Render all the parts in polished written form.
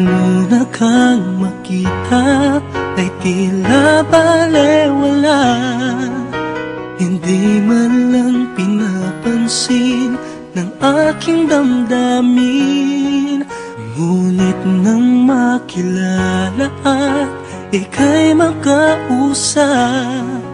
una kang makita ay tila balewala. Hindi man lang pinapansin ng aking damdamin. Ngunit nang makilala at ika'y makausap,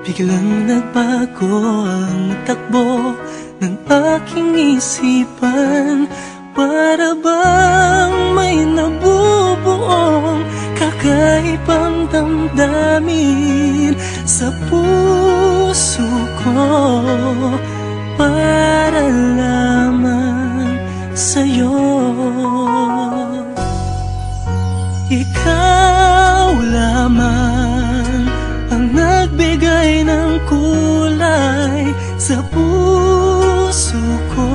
biglang nagbago ang takbo ng aking isipan. Para bang may nabubuong kakaibang damdamin sa puso ko, para lamang sa'yo. Ikaw lamang ang nagbigay ng kulay sa puso ko.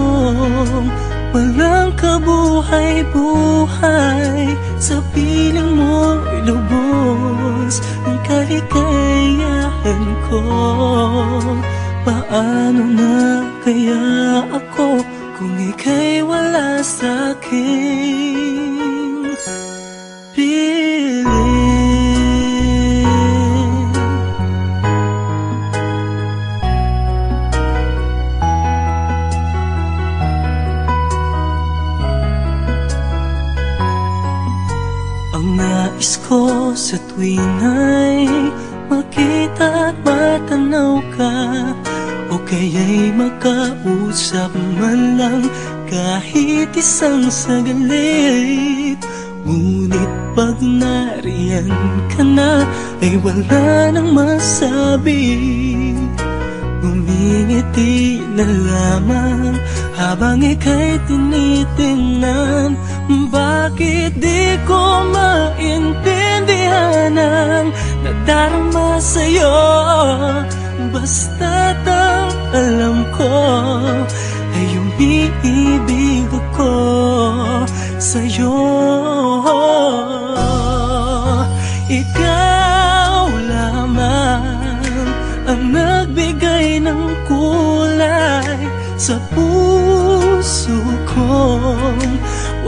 Walang kabuhay-buhay, sa piling mo'y lubos ang kaligayahan ko. Paano na kaya ako kung ika'y wala sa'king piling? Ang nais ko sa tuwing ay makita at matanaw ka, o kaya'y makausap man lang kahit isang sagalit. Ngunit pag nariyan ka na ay wala nang masabi. Ngumingiti na lamang habang ika'y tinitingnan. Bakit di ko maintindihan ang nadarama sa'yo? Basta't ang alam ko ay umiibig ako sa'yo. Ikaw lamang ang nagbigay ng kulay sa puso ko.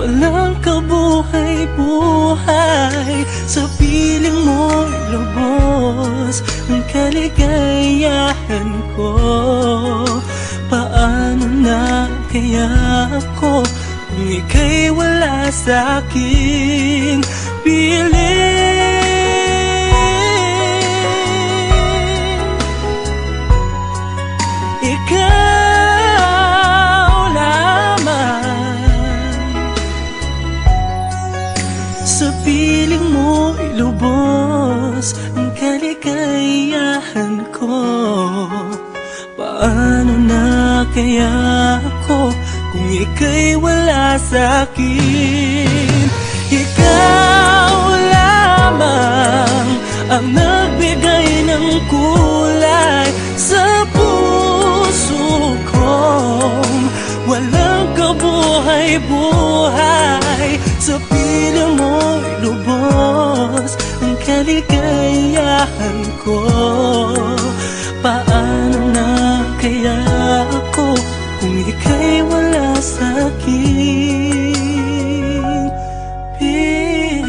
Walang kabuhay-buhay, sa piling mo'y lubos ang kaligayahan ko. Paano na kaya ako kung ika'y wala sa'king piling? Ikaw lamang sa piling mo'y lubos ang kaligayahan ko. Paano na kaya ako kung ika'y wala sa'kin? Ikaw lamang ang nagbigay ng kulay sa puso ko. Walang kabuhay-buhay, sa piling mo'y lubos ang kaligayahan ko. Paano na kaya ako kung ika'y wala sa'king piling?